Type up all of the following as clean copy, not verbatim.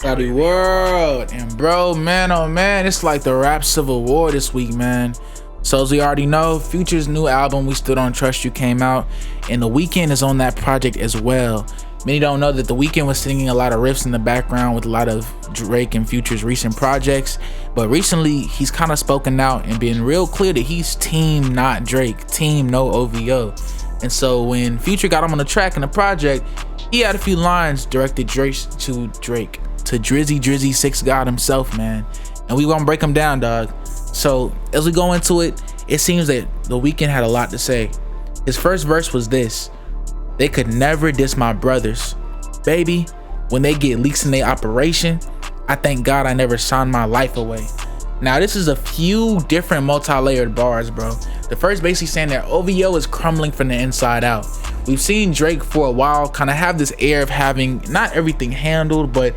ClowdyWorld. And bro, man, oh man, it's like the rap civil war this week, man. So as we already know, Future's new album, We Still Don't Trust You, came out, and The Weeknd is on that project as well. Many don't know that The Weeknd was singing a lot of riffs in the background with a lot of Drake and Future's recent projects, but recently he's kind of spoken out and been real clear that he's team not Drake, team no OVO. And so when Future got him on the track in the project, he had a few lines directed to Drizzy 6 God himself, man. And we gonna break them down, dog. So as we go into it, it seems that The Weeknd had a lot to say. His first verse was this: "They could never diss my brothers. Baby, when they get leaks in their operation, I thank God I never signed my life away." Now this is a few different multi-layered bars, bro. The first basically saying that OVO is crumbling from the inside out. We've seen Drake for a while kind of have this air of having not everything handled, but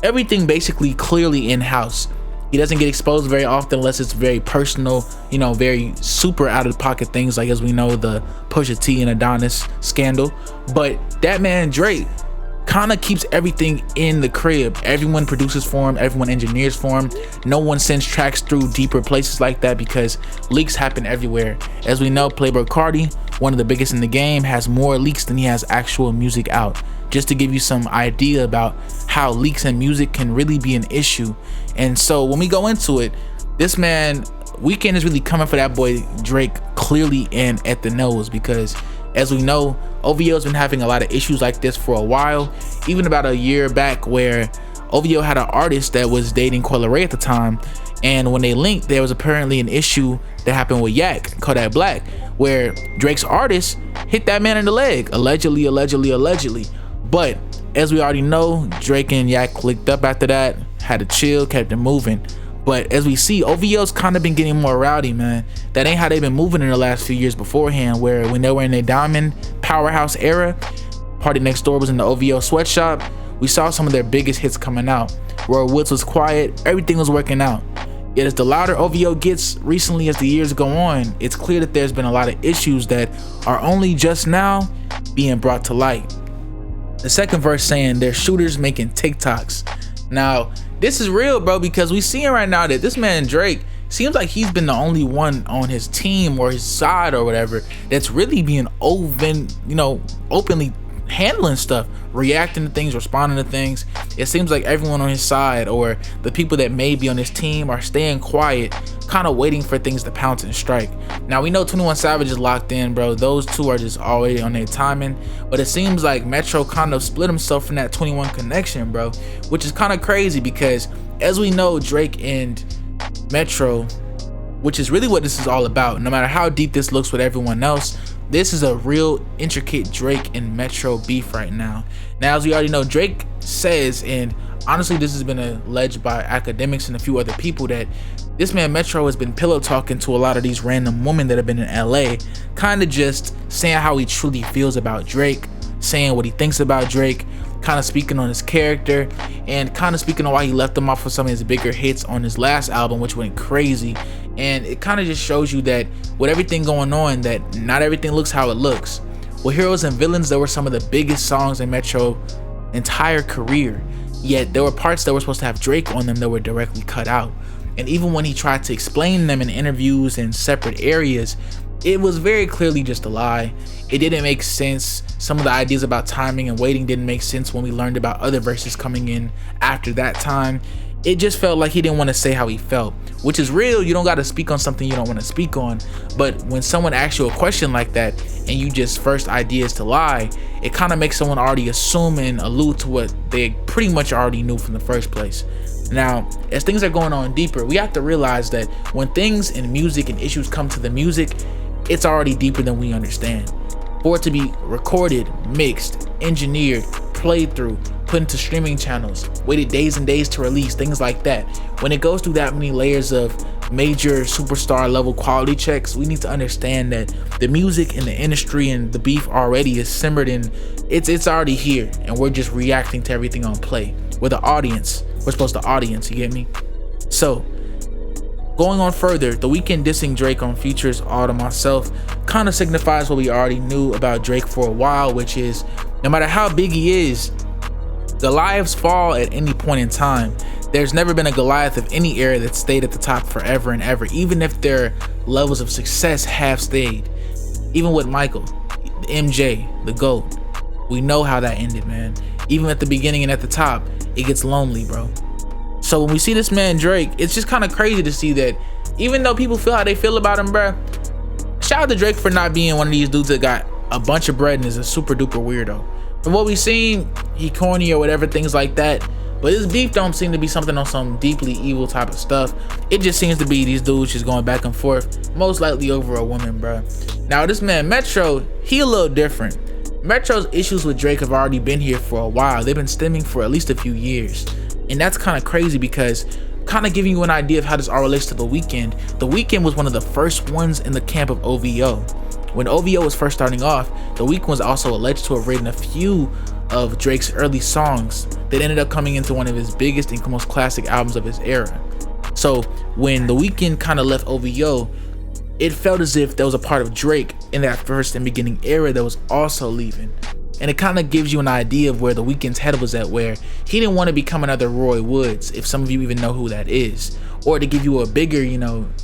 everything basically clearly in-house. He doesn't get exposed very often unless it's very personal, you know, very super out of the pocket things, like as we know, the Pusha T and Adonis scandal. But that man Drake kind of keeps everything in the crib. Everyone produces for him, everyone engineers for him. No one sends tracks through deeper places like that because leaks happen everywhere. As we know, Playboi Carti, one of the biggest in the game, has more leaks than he has actual music out. Just to give you some idea about how leaks in music can really be an issue. And so when we go into it, this man Weeknd is really coming for that boy Drake clearly and at the nose, because as we know, OVO's been having a lot of issues like this for a while. Even about a year back, where OVO had an artist that was dating Coyle Ray at the time, and when they linked, there was apparently an issue that happened with Yak, Kodak Black, where Drake's artist hit that man in the leg, allegedly. But as we already know, Drake and Yak linked up after that, had to chill, kept it moving. But as we see, OVO's kind of been getting more rowdy, man. That ain't how they've been moving in the last few years beforehand, where when they were in their diamond powerhouse era, Party Next Door was in the OVO sweatshop, we saw some of their biggest hits coming out. Roy Woods was quiet, everything was working out. Yet as the louder OVO gets recently as the years go on, it's clear that there's been a lot of issues that are only just now being brought to light. The second verse saying they're shooters making TikToks. Now, this is real, bro, because we seeing right now that this man Drake seems like he's been the only one on his team or his side or whatever that's really being openly handling stuff, reacting to things, responding to things. It seems like everyone on his side, or the people that may be on his team, are staying quiet, kind of waiting for things to pounce and strike. Now we know 21 Savage is locked in, bro. Those two are just already on their timing, but it seems like Metro kind of split himself from that 21 connection, bro, which is kind of crazy because as we know, Drake and Metro, which is really what this is all about, no matter how deep this looks with everyone else, this is a real intricate Drake and Metro beef right now. Now, as we already know, Drake says, and honestly this has been alleged by academics and a few other people, that this man Metro has been pillow talking to a lot of these random women that have been in LA, kind of just saying how he truly feels about Drake, saying what he thinks about Drake, kind of speaking on his character, and kind of speaking on why he left him off for some of his bigger hits on his last album, which went crazy. And it kind of just shows you that with everything going on, that not everything looks how it looks. With Heroes and Villains, there were some of the biggest songs in Metro's entire career, yet there were parts that were supposed to have Drake on them that were directly cut out. And even when he tried to explain them in interviews in separate areas, it was very clearly just a lie. It didn't make sense. Some of the ideas about timing and waiting didn't make sense when we learned about other verses coming in after that time. It just felt like he didn't want to say how he felt, which is real. You don't got to speak on something you don't want to speak on. But when someone asks you a question like that and you just first idea is to lie, it kind of makes someone already assume and allude to what they pretty much already knew from the first place. Now, as things are going on deeper, we have to realize that when things in music and issues come to the music, it's already deeper than we understand. For it to be recorded, mixed, engineered, played through, put into streaming channels, waited days and days to release, things like that. When it goes through that many layers of major superstar level quality checks, we need to understand that the music and the industry and the beef already is simmered in. It's already here, and we're just reacting to everything on play. We're the audience. We're supposed to audience, you get me? So, going on further, The Weeknd dissing Drake on Future's All to Myself kind of signifies what we already knew about Drake for a while, which is no matter how big he is, Goliaths fall at any point in time. There's never been a Goliath of any era that stayed at the top forever and ever, even if their levels of success have stayed. Even with Michael, MJ, the GOAT, we know how that ended, man. Even at the beginning and at the top, it gets lonely, bro. So when we see this man Drake, it's just kind of crazy to see that even though people feel how they feel about him, bro, shout out to Drake for not being one of these dudes that got a bunch of bread and is a super duper weirdo. From what we've seen, he corny or whatever, things like that. But his beef don't seem to be something on some deeply evil type of stuff. It just seems to be these dudes just going back and forth, most likely over a woman, bro. Now this man Metro, he a little different. Metro's issues with Drake have already been here for a while. They've been stemming for at least a few years. And that's kind of crazy because kind of giving you an idea of how this all relates to The Weeknd. The Weeknd was one of the first ones in the camp of OVO. When OVO was first starting off, The Weeknd was also alleged to have written a few of Drake's early songs that ended up coming into one of his biggest and most classic albums of his era. So when The Weeknd kind of left OVO, it felt as if there was a part of Drake in that first and beginning era that was also leaving. And it kind of gives you an idea of where The Weeknd's head was at, where he didn't want to become another Roy Woods, if some of you even know who that is. Or to give you a bigger,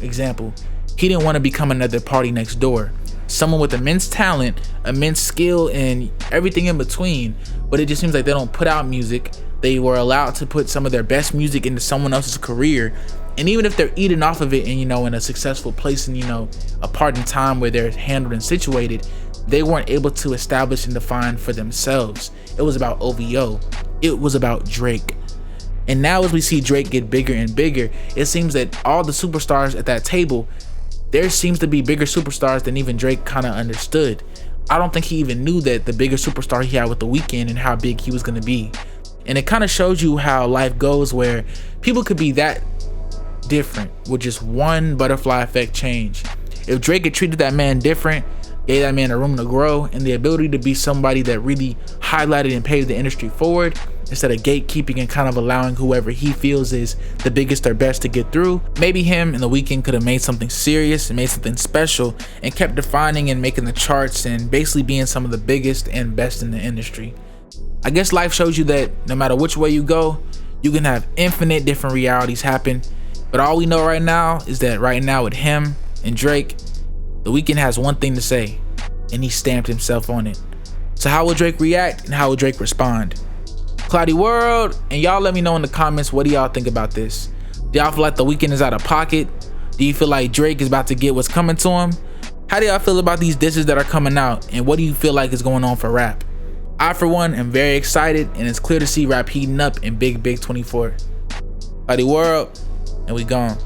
example, he didn't want to become another Party Next Door. Someone with immense talent, immense skill, and everything in between, but it just seems like they don't put out music. They were allowed to put some of their best music into someone else's career, and even if they're eating off of it and in a successful place and a part in time where they're handled and situated, they weren't able to establish and define for themselves. It was about OVO. It was about Drake. And now as we see Drake get bigger and bigger, it seems that all the superstars at that table, there seems to be bigger superstars than even Drake kind of understood. I don't think he even knew that the bigger superstar he had with The Weeknd and how big he was going to be. And it kind of shows you how life goes, where people could be that different with just one butterfly effect change. If Drake had treated that man different, gave that man a room to grow and the ability to be somebody that really highlighted and paved the industry forward, instead of gatekeeping and kind of allowing whoever he feels is the biggest or best to get through, maybe him and The Weeknd could have made something serious and made something special and kept defining and making the charts and basically being some of the biggest and best in the industry. I guess life shows you that no matter which way you go, you can have infinite different realities happen. But all we know right now is that right now with him and Drake, The Weeknd has one thing to say, and he stamped himself on it. So how will Drake react and how will Drake respond? ClowdyWorld, and y'all let me know in the comments, what do y'all think about this? Do y'all feel like The Weeknd is out of pocket? Do you feel like Drake is about to get what's coming to him? How do y'all feel about these disses that are coming out, and what do you feel like is going on for rap? I for one am very excited, and it's clear to see rap heating up in big 24. ClowdyWorld, and we gone.